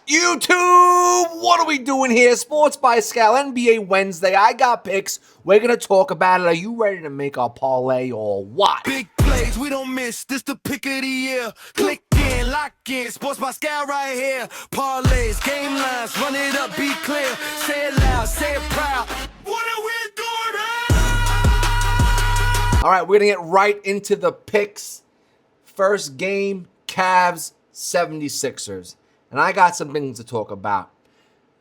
YouTube, what are we doing here? Sports by ScaL, NBA Wednesday. I got picks. We're going to talk about it. Are you ready to make our parlay or what? Big plays, we don't miss. This the pick of the year. Click in, lock in. Sports by ScaL right here. Parlays, game lines, run it up, be clear. Say it loud, say it proud. What are we doing here? All right, we're going to get right into the picks. First game, Cavs, 76ers. And I got some things to talk about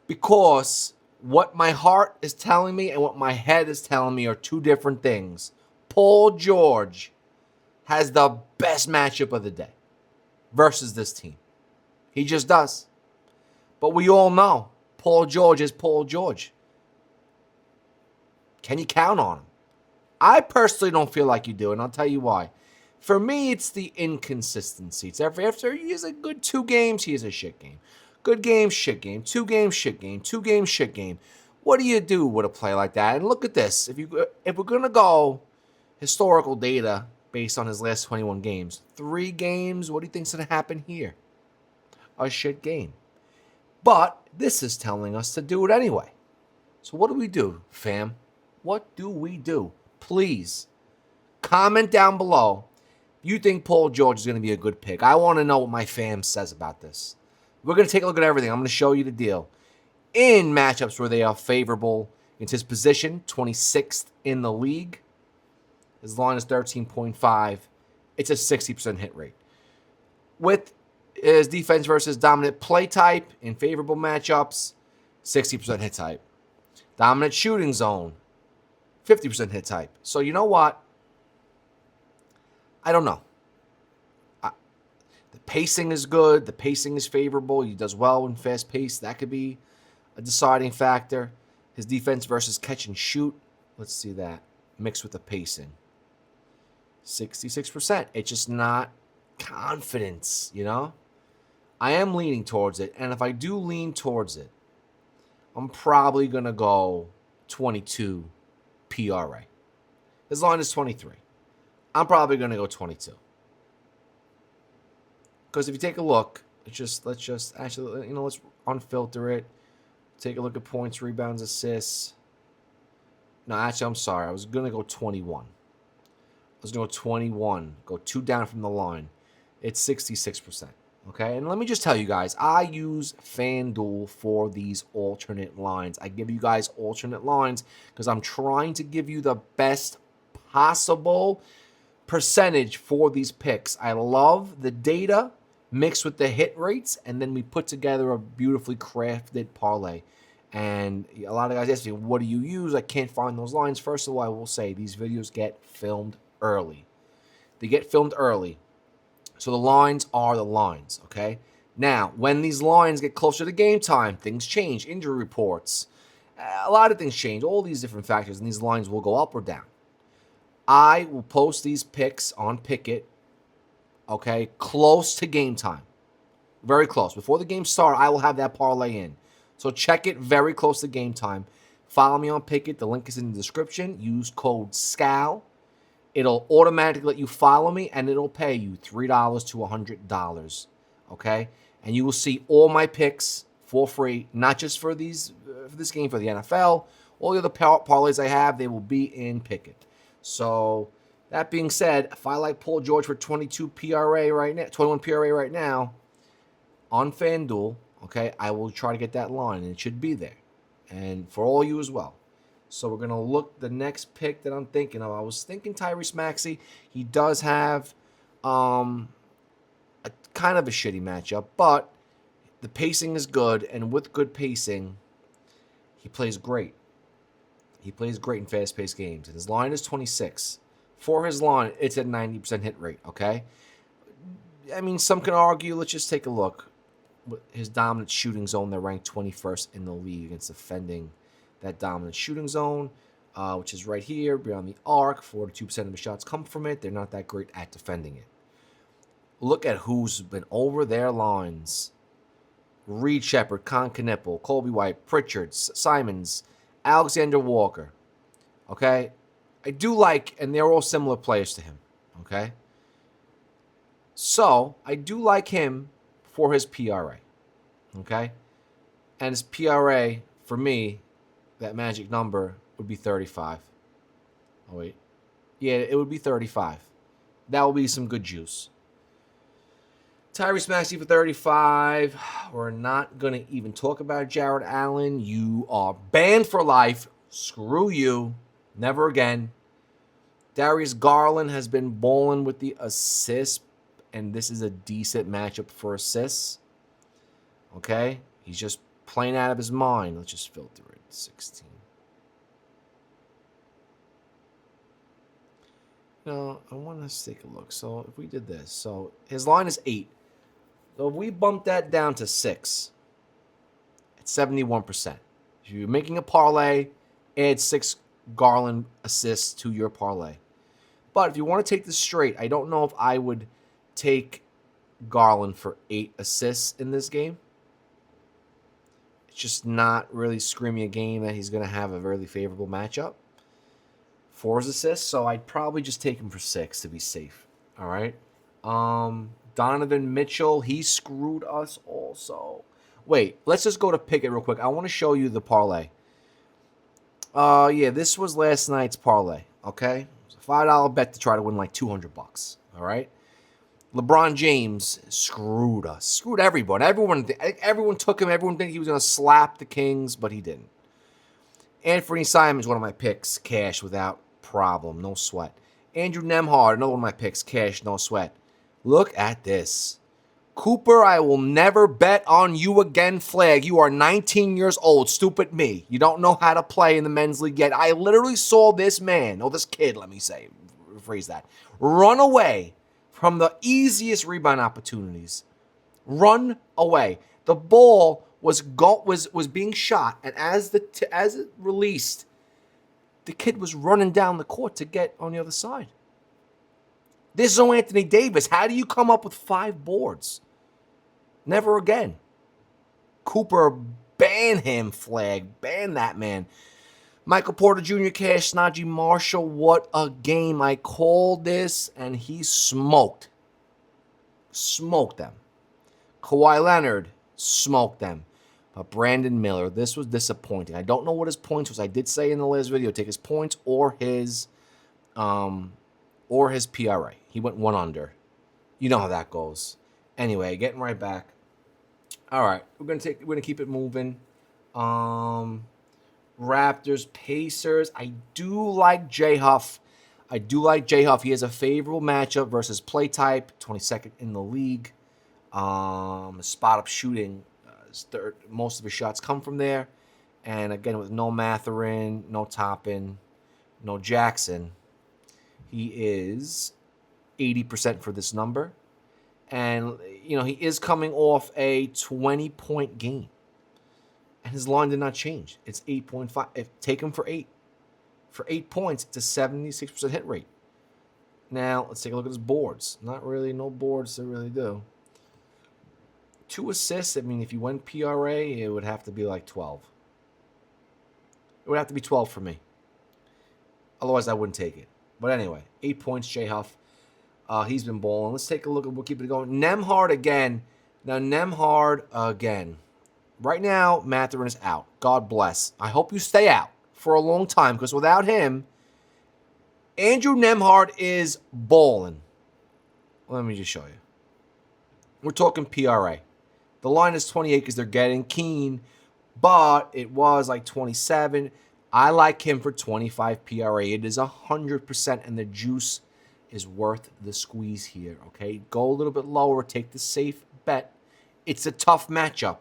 because what my heart is telling me and what my head is telling me are two different things. Paul George has the best matchup of the day versus this team. He just does. But we all know Paul George is Paul George. Can you count on him? I personally don't feel like you do, and I'll tell you why. For me, it's the inconsistency. It's after he has a good 2 games, he has a shit game. Good game, shit game. 2 games, shit game. 2 games, shit game. What do you do with a play like that? And look at this. If we're gonna go historical data based on his last 21 games, 3 games. What do you think's gonna happen here? A shit game. But this is telling us to do it anyway. So what do, fam? What do we do? Please comment down below. You think Paul George is going to be a good pick? I want to know what my fam says about this. We're going to take a look at everything. I'm going to show you the deal. In matchups where they are favorable into his position, 26th in the league. His line is 13.5. It's a 60% hit rate. With his defense versus dominant play type in favorable matchups, 60% hit type. Dominant shooting zone, 50% hit type. So you know what? I don't know. The pacing is good. The pacing is favorable. He does well in fast pace. That could be a deciding factor. His defense versus catch and shoot. Let's see that. Mixed with the pacing. 66%. It's just not confidence, you know? I am leaning towards it. And if I do lean towards it, I'm probably going to go 22 PRA. His line is 23. I'm probably going to go 22. Because if you take a look, let's unfilter it. Take a look at points, rebounds, assists. No, actually, I'm sorry. I was going to go 21. Go 2 down from the line. It's 66%. Okay? And let me just tell you guys, I use FanDuel for these alternate lines. I give you guys alternate lines because I'm trying to give you the best possible percentage for these picks. I love the data mixed with the hit rates, and then we put together a beautifully crafted parlay. And a lot of guys ask me, what do you use? I can't find those lines. First of all, I will say these videos get filmed early. They get filmed early. So the lines are the lines, okay? Now, when these lines get closer to game time, things change. Injury reports. A lot of things change. All these different factors, and these lines will go up or down. I will post these picks on Pickett, okay, close to game time. Very close. Before the game starts, I will have that parlay in. So check it very close to game time. Follow me on Pickett. The link is in the description. Use code ScaL. It'll automatically let you follow me, and it'll pay you $3 to $100, okay? And you will see all my picks for free, not just for this game, for the NFL. All the other parlays I have, they will be in Pickett. So that being said, if I like Paul George for 22 PRA right now, 21 PRA right now on FanDuel, okay, I will try to get that line, and it should be there. And for all you as well. So we're going to look the next pick that I'm thinking of. I was thinking Tyrese Maxey. He does have a kind of a shitty matchup, but the pacing is good, and with good pacing, he plays great. He plays great in fast-paced games, and his line is 26. For his line, it's at 90% hit rate, okay? I mean, some can argue. Let's just take a look. His dominant shooting zone, they're ranked 21st in the league against defending that dominant shooting zone, which is right here, beyond the arc. 42% of the shots come from it. They're not that great at defending it. Look at who's been over their lines. Reed Shepard, Con Knipple, Colby White, Pritchard, Simons, Alexander Walker. Okay? I do like, and they're all similar players to him. Okay? So, I do like him for his PRA. Okay? And his PRA, for me, that magic number would be 35. Oh, wait. Yeah, it would be 35. That will be some good juice. Tyrese Maxey for 35. We're not going to even talk about Jared Allen. You are banned for life. Screw you. Never again. Darius Garland has been balling with the assists, and this is a decent matchup for assists. Okay? He's just playing out of his mind. Let's just filter it. 16. No, I want to take a look. So if we did this, so his line is 8. So if we bump that down to 6, it's 71%. If you're making a parlay, add 6 Garland assists to your parlay. But if you want to take this straight, I don't know if I would take Garland for 8 assists in this game. It's just not really screaming a game that he's going to have a really favorable matchup for his assists. So I'd probably just take him for 6 to be safe. All right. Donovan Mitchell, he screwed us also. Wait, let's just go to Pickett real quick. I want to show you the parlay. Yeah, this was last night's parlay, okay? It was a $5 bet to try to win like $200, all right? LeBron James screwed us. Screwed everyone. Everyone took him. Everyone think he was going to slap the Kings, but he didn't. Anthony Simon's one of my picks, cash without problem, no sweat. Andrew Nembhard, another one of my picks, cash, no sweat. Look at this. Cooper, I will never bet on you again, flag. You are 19 years old, stupid me. You don't know how to play in the men's league yet. I literally saw this man, this kid, let me say, rephrase that, run away from the easiest rebound opportunities. Run away. The ball was being shot, and as it released, the kid was running down the court to get on the other side. This is Anthony Davis. How do you come up with 5 boards? Never again. Cooper, ban him, flag. Ban that man. Michael Porter Jr., cash, Najee Marshall. What a game. I called this, and he smoked. Smoked them. Kawhi Leonard, smoked them. But Brandon Miller, this was disappointing. I don't know what his points was. I did say in the last video, take his points or his PRA. He went 1 under. You know how that goes. Anyway, getting right back. All right, we're gonna keep it moving. Raptors, Pacers. I do like J-Huff. He has a favorable matchup versus play type, 22nd in the league. Spot up shooting, most of his shots come from there. And again, with no Mathurin, no Toppin, no Jackson, he is 80% for this number. And, he is coming off a 20-point game. And his line did not change. It's 8.5. Take him for 8. For 8 points, it's a 76% hit rate. Now, let's take a look at his boards. Not really, no boards to really do. 2 assists, if you went PRA, it would have to be like 12. It would have to be 12 for me. Otherwise, I wouldn't take it. But anyway, 8 points, J-Huff. He's been balling. Let's take a look. We'll keep it going. Nembhard again. Now, Nembhard again. Right now, Mathurin is out. God bless. I hope you stay out for a long time, because without him, Andrew Nembhard is balling. Let me just show you. We're talking PRA. The line is 28 because they're getting Keen, but it was like 27. I like him for 25 PRA. It is 100%, and the juice is worth the squeeze here, okay? Go a little bit lower, take the safe bet. It's a tough matchup.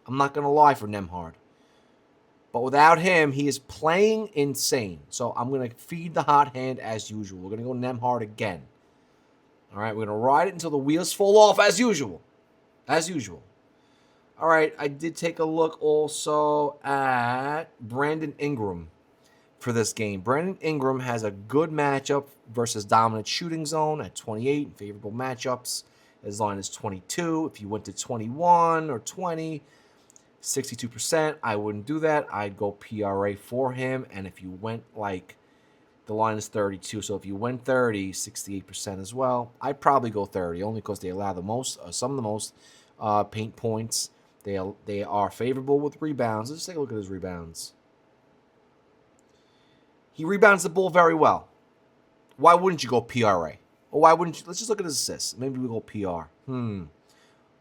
I'm not going to lie for Nembhard. But without him, he is playing insane. So I'm going to feed the hot hand as usual. We're going to go Nembhard again. All right, we're going to ride it until the wheels fall off as usual. As usual. All right, I did take a look also at Brandon Ingram for this game. Brandon Ingram has a good matchup versus dominant shooting zone at 28, favorable matchups. His line is 22. If you went to 21 or 20, 62%, I wouldn't do that. I'd go PRA for him. And if you went the line is 32. So if you went 30, 68% as well. I'd probably go 30 only because they allow some of the most paint points. They are favorable with rebounds. Let's take a look at his rebounds. He rebounds the ball very well. Why wouldn't you go PRA? Or why wouldn't you? Let's just look at his assists. Maybe we go PR.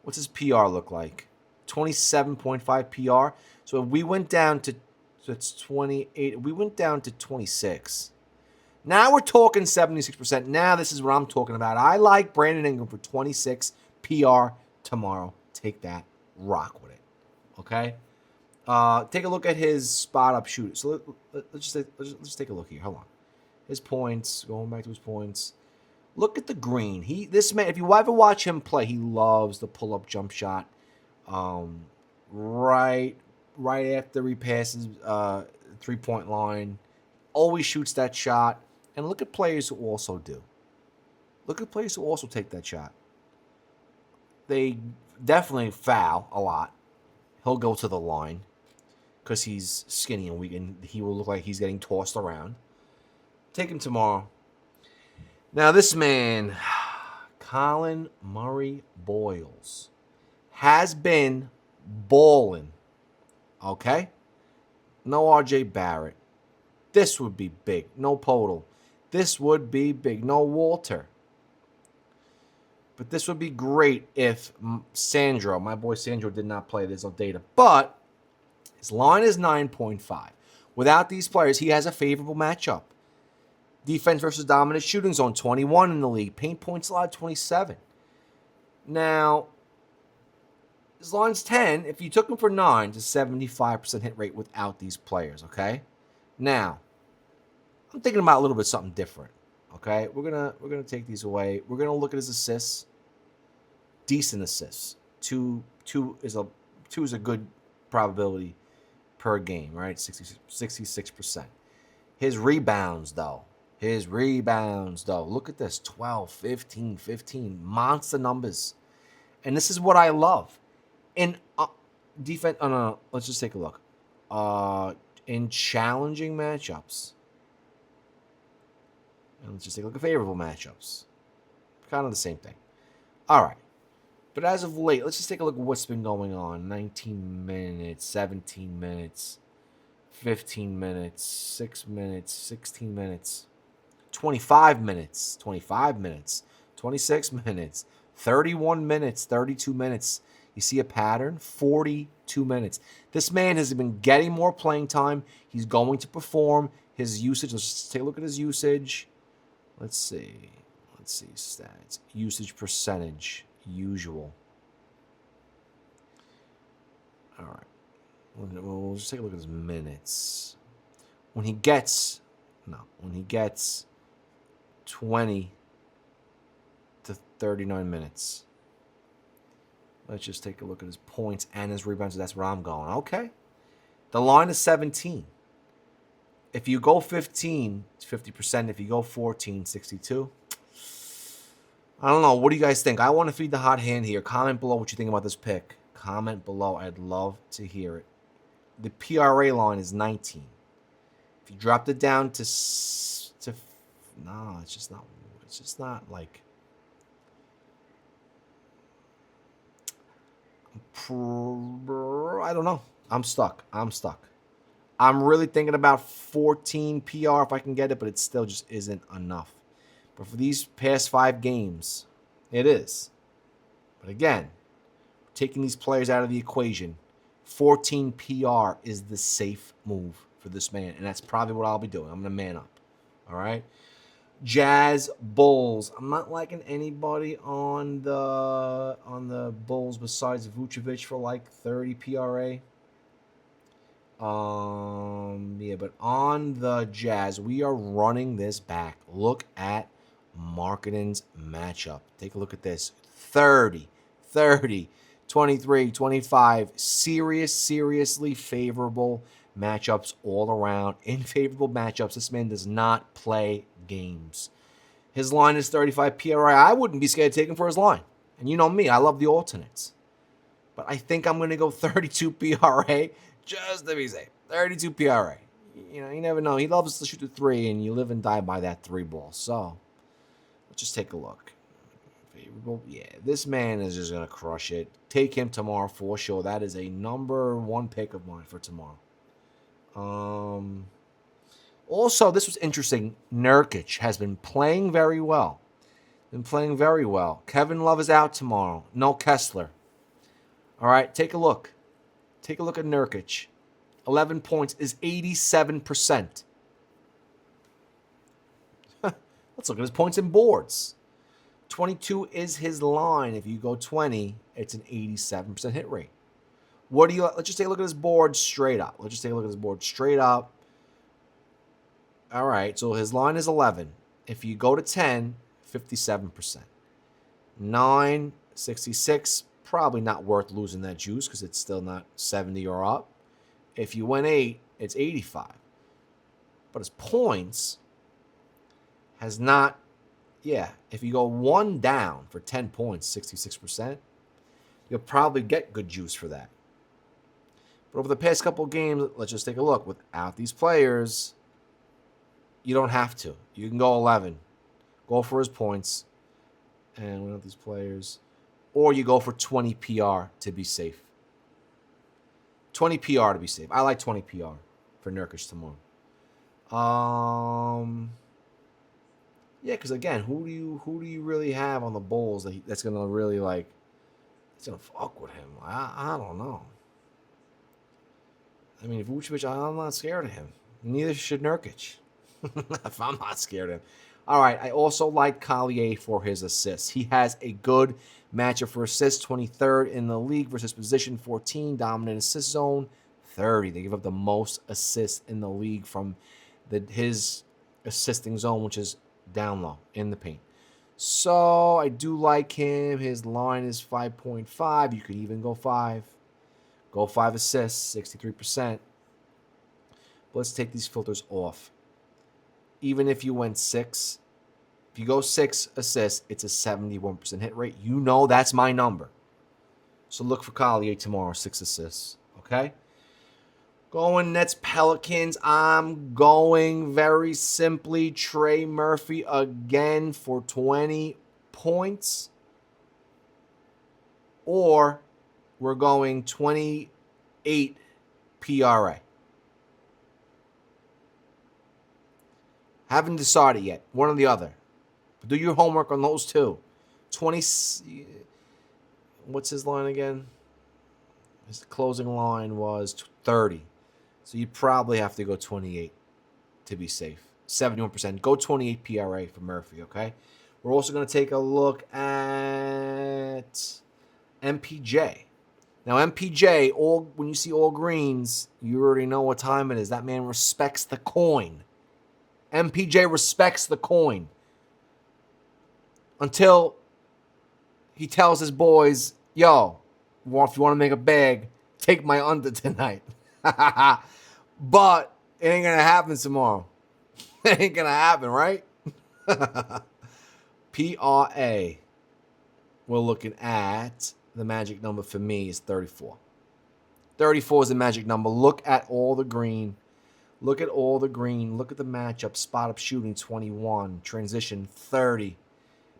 What's his PR look like? 27.5 PR. So if we went down to, so it's 28. We went down to 26. Now we're talking 76%. Now this is what I'm talking about. I like Brandon Ingram for 26 PR tomorrow. Take that. Rock with it. Okay? Take a look at his spot up shoot. So let's just take a look here. Hold on. His points. Going back to his points. Look at the green. This man, if you ever watch him play, he loves the pull-up jump shot. Right after he passes 3-point line. Always shoots that shot. And look at players who also do. Look at players who also take that shot. They definitely foul a lot. He'll go to the line because he's skinny and weak, and he will look like he's getting tossed around. Take him tomorrow. Now this man, Colin Murray Boyles, has been balling. Okay? No RJ Barrett. This would be big. No Podol. This would be big. No Walter. But this would be great if Sandro, my boy Sandro, did not play. There's no data. But his line is 9.5. Without these players, he has a favorable matchup. Defense versus dominant shooting zone, 21 in the league. Paint points allowed, 27. Now, his line's 10. If you took him for 9, it's a 75% hit rate without these players, okay? Now, I'm thinking about a little bit something different. Okay, we're gonna take these away. We're gonna look at his assists. Decent assists. Two is a good probability per game, right? 66%. His rebounds though. Look at this. 12, 15, 15. Monster numbers. And this is what I love. In defense, no. Let's just take a look. In challenging matchups. And let's just take a look at favorable matchups. Kind of the same thing. All right. But as of late, let's just take a look at what's been going on. 19 minutes, 17 minutes, 15 minutes, 6 minutes, 16 minutes, 25 minutes, 26 minutes, 31 minutes, 32 minutes. You see a pattern? 42 minutes. This man has been getting more playing time. He's going to perform. His usage, let's just take a look at his usage. Let's see stats. Usage percentage, usual. All right. We'll just take a look at his minutes. When he gets 20 to 39 minutes. Let's just take a look at his points and his rebounds. That's where I'm going. Okay. The line is 17. If you go 15, it's 50%. If you go 14, 62. I don't know. What do you guys think? I want to feed the hot hand here. Comment below what you think about this pick. Comment below. I'd love to hear it. The PRA line is 19. If you dropped it down to no, it's just not like. I don't know. I'm stuck. I'm really thinking about 14 PR if I can get it, but it still just isn't enough. But for these past 5 games, it is. But again, taking these players out of the equation, 14 PR is the safe move for this man, and that's probably what I'll be doing. I'm going to man up. All right? Jazz Bulls. I'm not liking anybody on the Bulls besides Vucevic for like 30 PRA. Yeah, but on the Jazz, we are running this back. Look at Markkanen's matchup. Take a look at this. 30, 23, 25. Seriously favorable matchups all around. In favorable matchups, this man does not play games. His line is 35 PRA. I wouldn't be scared to take him for his line. And you know me, I love the alternates. But I think I'm going to go 32 PRA just to be safe. 32 PRA. You know, you never know. He loves to shoot the 3, and you live and die by that 3 ball. So, let's just take a look. favorable. Yeah, this man is just going to crush it. Take him tomorrow for sure. That is a number 1 pick of mine for tomorrow. Also, this was interesting. Nurkic has been playing very well. Kevin Love is out tomorrow. No Kessler. All right, take a look. Take a look at Nurkic. 11 points is 87%. Let's look at his points and boards. 22 is his line. If you go 20, it's an 87% hit rate. Let's just take a look at his board straight up. All right, so his line is 11. If you go to 10, 57%. 9, 66, probably not worth losing that juice because it's still not 70 or up. If you went 8, it's 85. But his points has not, if you go 1 down for 10 points, 66%, you'll probably get good juice for that. But over the past couple of games, let's just take a look. Without these players, you don't have to. You can go 11. Go for his points. And without these players. Or you go for 20 PR to be safe. 20 PR to be safe. I like 20 PR for Nurkic tomorrow. Yeah, because again, who do you really have on the Bulls that's gonna really it's gonna fuck with him? I don't know. I mean, Vucevic, I'm not scared of him. Neither should Nurkic. If I'm not scared of him. All right, I also like Collier for his assists. He has a good matchup for assists, 23rd in the league versus position 14, dominant assist zone, 30. They give up the most assists in the league from his assisting zone, which is down low in the paint. So I do like him. His line is 5.5. You could even go 5. Go 5 assists, 63%. But let's take these filters off. Even if you went 6, if you go 6 assists, it's a 71% hit rate. You know that's my number. So look for Collier tomorrow, 6 assists. Okay? Going Nets Pelicans. I'm going very simply Trey Murphy again for 20 points. Or we're going 28 PRA. Haven't decided yet. One or the other. But do your homework on those two. 20. What's his line again? His closing line was 30. So you probably have to go 28 to be safe. 71%. Go 28 PRA for Murphy, okay? We're also going to take a look at MPJ. Now, MPJ, when you see all greens, you already know what time it is. That man respects the coin. MPJ respects the coin. Until he tells his boys, yo, if you want to make a bag, take my under tonight. But it ain't going to happen tomorrow. It ain't going to happen, right? PRA. We're looking at the magic number for me is 34. 34 is the magic number. Look at all the green. Look at all the green. Look at the matchup. Spot up shooting 21. Transition 30.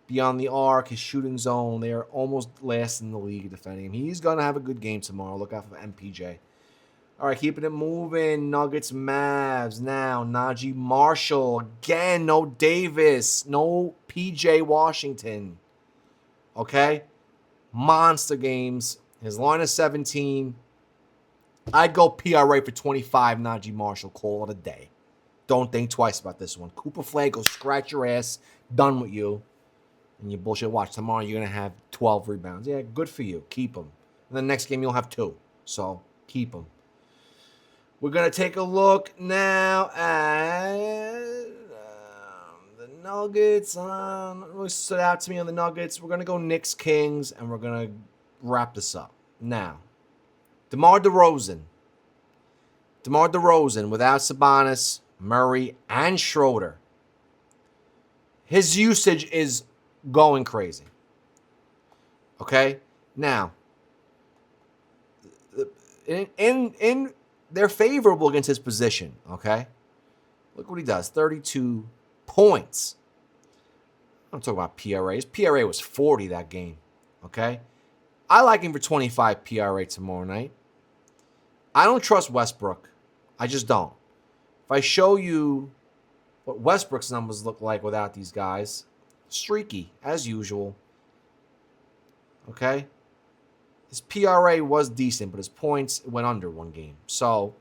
Beyond the arc, his shooting zone, they are almost last in the league defending him. He's going to have a good game tomorrow. Look out for MPJ. All right, keeping it moving. Nuggets, Mavs. Now, Najee Marshall. Again, no Davis. No PJ Washington. Okay? Monster games. His line is 17. I'd go PRA for 25, Najee Marshall. Call it a day. Don't think twice about this one. Cooper Flagg, go scratch your ass. Done with you. And you bullshit watch. Tomorrow you're going to have 12 rebounds. Yeah, good for you. Keep them. And the next game you'll have 2. So, keep them. We're going to take a look now at the Nuggets. Not really stood out to me on the Nuggets. We're going to go Knicks, Kings, and we're going to wrap this up. Now, DeMar DeRozan without Sabonis, Murray, and Schroeder. His usage is going crazy. Okay? Now, in they're favorable against his position, okay? Look what he does. 32 points. I'm talking about PRA. His PRA was 40 that game. Okay? I like him for 25 PRA tomorrow night. I don't trust Westbrook. I just don't. If I show you what Westbrook's numbers look like without these guys, streaky, as usual. Okay? His PRA was decent, but his points went under one game. So,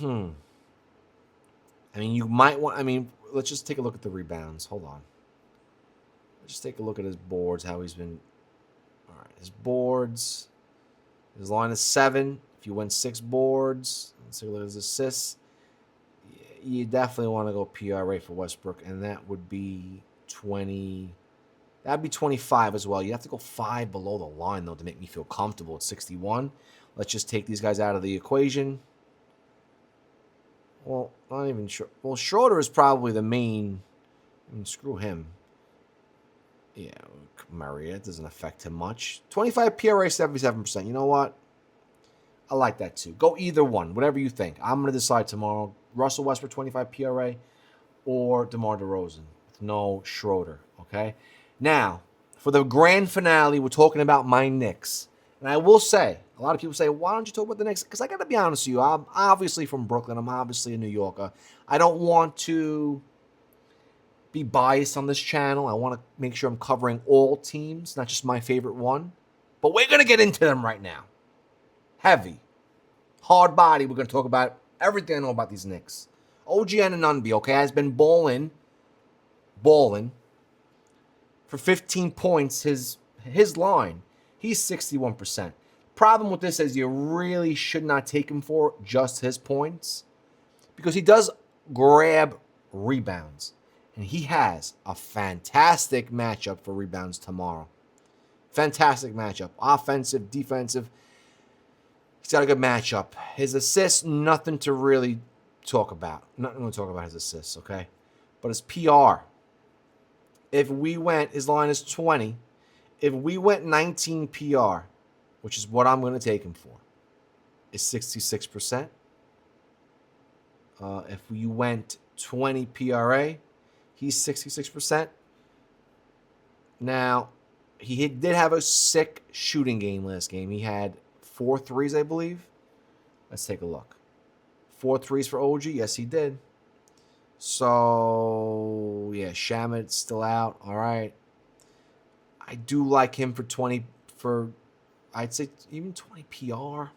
I mean, you might want... I mean, let's just take a look at the rebounds. Hold on. Let's just take a look at his boards, how he's been... All right, his boards. His line is 7. If you win 6 boards, let's take a look at his assists. You definitely want to go PRA for Westbrook, and that would be 20... That'd be 25 as well. You have to go 5 below the line, though, to make me feel comfortable at 61. Let's just take these guys out of the equation. Well, not even sure. Well, Schroeder is probably the main. I mean, screw him. Yeah, Murray, it doesn't affect him much. 25 PRA, 77%. You know what? I like that, too. Go either one, whatever you think. I'm going to decide tomorrow. Russell Westbrook, 25 PRA, or DeMar DeRozan. No Schroeder, okay? Now, for the grand finale, we're talking about my Knicks. And I will say, a lot of people say, why don't you talk about the Knicks? Because I got to be honest with you, I'm obviously from Brooklyn. I'm obviously a New Yorker. I don't want to be biased on this channel. I want to make sure I'm covering all teams, not just my favorite one. But we're going to get into them right now. Heavy. Hard body. We're going to talk about everything I know about these Knicks. OG Anunoby, okay, has been balling for 15 points. His line, he's 61%. Problem with this is you really should not take him for just his points because he does grab rebounds. And he has a fantastic matchup for rebounds tomorrow. Fantastic matchup. Offensive, defensive. He's got a good matchup. His assists, nothing to really talk about. Nothing to talk about his assists, okay? But his PR. If we went, his line is 20. If we went 19 PR, which is what I'm going to take him for, is 66%. If you went 20 PRA, he's 66%. Now, he did have a sick shooting game last game. He had 4 threes, I believe. Let's take a look. 4 threes for OG. Yes, he did. So, yeah, Shamit's still out. All right. I do like him for 20, I'd say even 20 PR.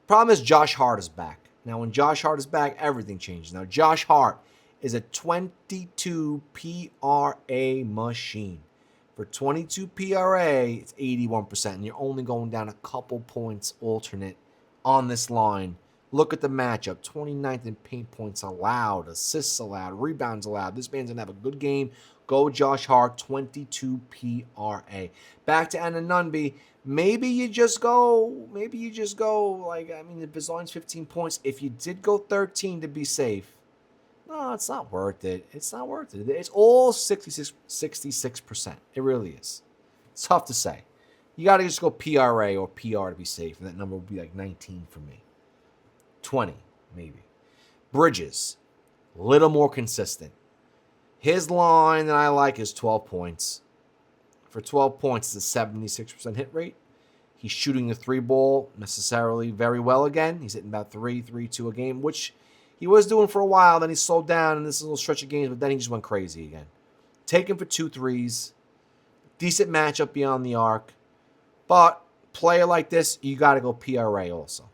Problem is Josh Hart is back. Now, when Josh Hart is back, everything changes. Now, Josh Hart is a 22 PRA machine. For 22 PRA, it's 81%, and you're only going down a couple points alternate on this line. Look at the matchup. 29th in paint points allowed, assists allowed, rebounds allowed. This man's going to have a good game. Go Josh Hart, 22 PRA. Back to Anunoby. Maybe you just go, like, I mean, if his line's 15 points, if you did go 13 to be safe, no, it's not worth it. It's not worth it. It's all 66%. It really is. It's tough to say. You got to just go PRA or PR to be safe, and that number would be like 19 for me. 20, maybe. Bridges, a little more consistent. His line that I like is 12 points. For 12 points, it's a 76% hit rate. He's shooting the 3 ball necessarily very well again. He's hitting about 3-2 a game, which he was doing for a while. Then he slowed down in this little stretch of games, but then he just went crazy again. Take him for 2 threes. Decent matchup beyond the arc. But player like this, you got to go PRA also.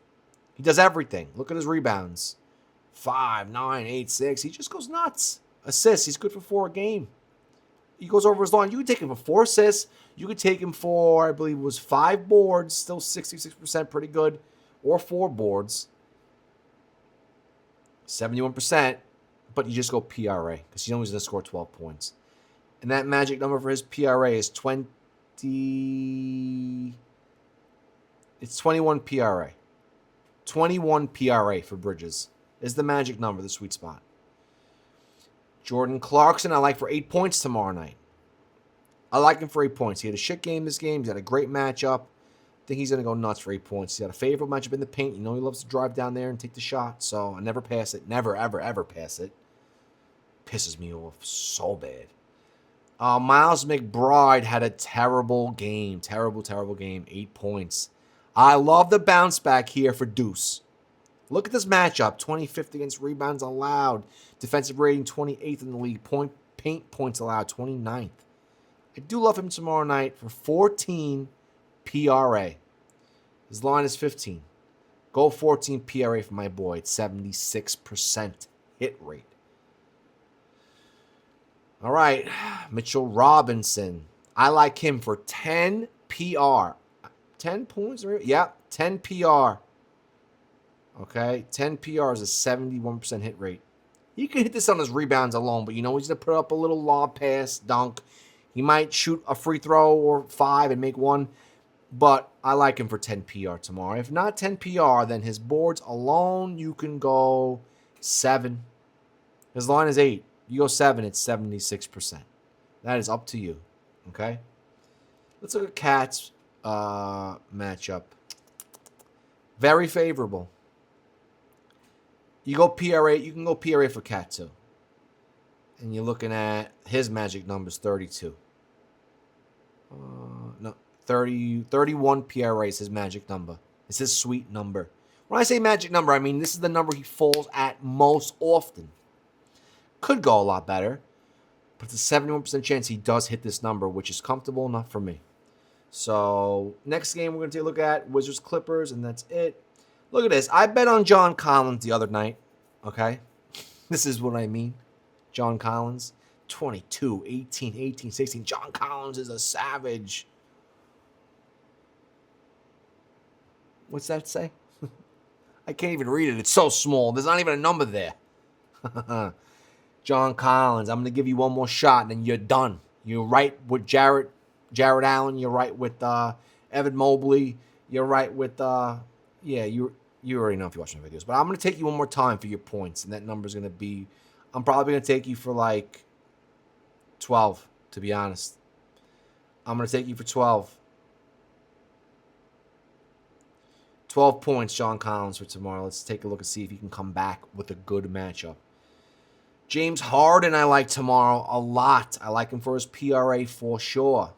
He does everything. Look at his rebounds. 5, 9, 8, 6. He just goes nuts. Assists. He's good for 4 a game. He goes over his line. You could take him for 4 assists. You could take him for, I believe it was 5 boards. Still 66%. Pretty good. Or 4 boards. 71%. But you just go PRA. Because you know he's going to score 12 points. And that magic number for his PRA is 20. It's 21 PRA. 21 PRA for Bridges is the magic number, the sweet spot. Jordan Clarkson, I like for 8 points tomorrow night. I like him for 8 points. He had a shit game this game. He's had a great matchup. I think he's going to go nuts for 8 points. He had a favorable matchup in the paint. You know he loves to drive down there and take the shot, so I never pass it. Never, ever, ever pass it. Pisses me off so bad. Miles McBride had a terrible game. Terrible game. 8 points. I love the bounce back here for Deuce. Look at this matchup. 25th against rebounds allowed. Defensive rating 28th in the league. Paint points allowed 29th. I do love him tomorrow night for 14 PRA. His line is 15. Go 14 PRA for my boy. It's 76% hit rate. All right, Mitchell Robinson. I like him for 10 PR. 10 points? Yeah, 10 PR. Okay, 10 PR is a 71% hit rate. He can hit this on his rebounds alone, but you know he's going to put up a little lob pass, dunk. He might shoot a free throw or 5 and make 1, but I like him for 10 PR tomorrow. If not 10 PR, then his boards alone, you can go 7. His line is 8. You go 7, it's 76%. That is up to you, okay? Let's look at Cat's matchup. Very favorable. You go PRA, you can go PRA for Cat too. And you're looking at his magic numbers 32. 31 PRA is his magic number. It's his sweet number. When I say magic number, I mean this is the number he falls at most often. Could go a lot better, but it's a 71% chance he does hit this number, which is comfortable enough for me. So next game we're going to take a look at Wizards Clippers, and that's it. Look at this. I bet on John Collins the other night, okay? This is what I mean. John Collins, 22, 18, 16. John Collins is a savage. What's that say? I can't even read it. It's so small. There's not even a number there. John Collins, I'm going to give you one more shot, and then you're done. You're right with Jared Allen. You're right with Evan Mobley. You're right with, you already know if you're watching the videos. But I'm going to take you one more time for your points, and that number's going to be, I'm probably going to take you for like 12, to be honest. I'm going to take you for 12. 12 points, John Collins, for tomorrow. Let's take a look and see if he can come back with a good matchup. James Harden, I like tomorrow a lot. I like him for his PRA for sure.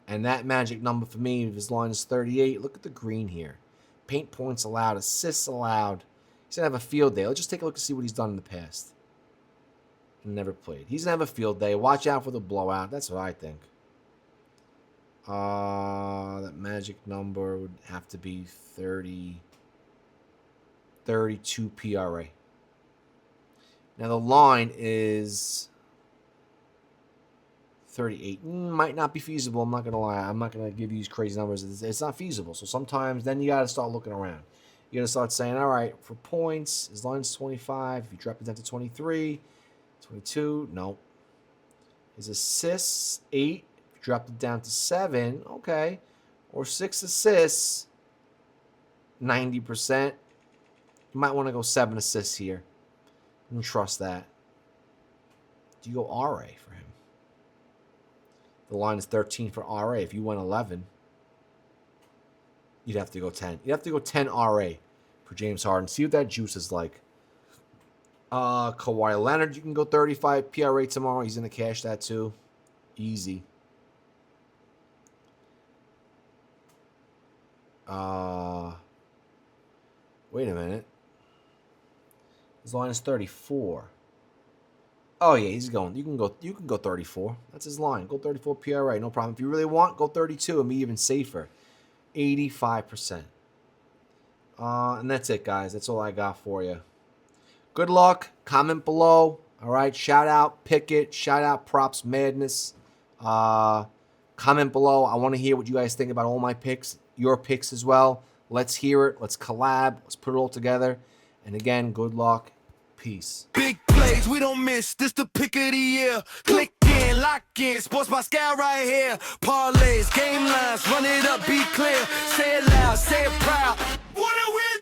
And that magic number for me, if his line is 38, look at the green here. Paint points allowed, assists allowed. He's going to have a field day. Let's just take a look and see what he's done in the past. Never played. He's going to have a field day. Watch out for the blowout. That's what I think. That magic number would have to be 32 PRA. Now, the line is 38. Might not be feasible. I'm not going to lie. I'm not going to give you these crazy numbers. It's not feasible. So sometimes then you got to start looking around. You got to start saying, all right, for points, his line's 25. If you drop it down to 23, 22, no. His assists, 8. If you drop it down to 7, okay. Or 6 assists, 90%. You might want to go 7 assists here. And trust that. Do you go RA for him? The line is 13 for RA. If you went 11, you'd have to go 10. You'd have to go 10 RA for James Harden. See what that juice is like. Kawhi Leonard, you can go 35 PRA tomorrow. He's going to cash that too. Easy. Wait a minute. His line is 34. Oh yeah, he's going. You can go 34. That's his line. Go 34 PRA, no problem. If you really want, go 32 and be even safer. 85%. And that's it, guys. That's all I got for you. Good luck. Comment below. All right. Shout out Pickett. Shout out PropsMadness. Comment below. I want to hear what you guys think about all my picks. Your picks as well. Let's hear it. Let's collab. Let's put it all together. And again, good luck. Peace. Big plays, we don't miss. This the pick of the year. Click in, lock in. Sports by ScaL right here. Parlays, game lines, run it up, be clear. Say it loud, say it proud. Wanna win?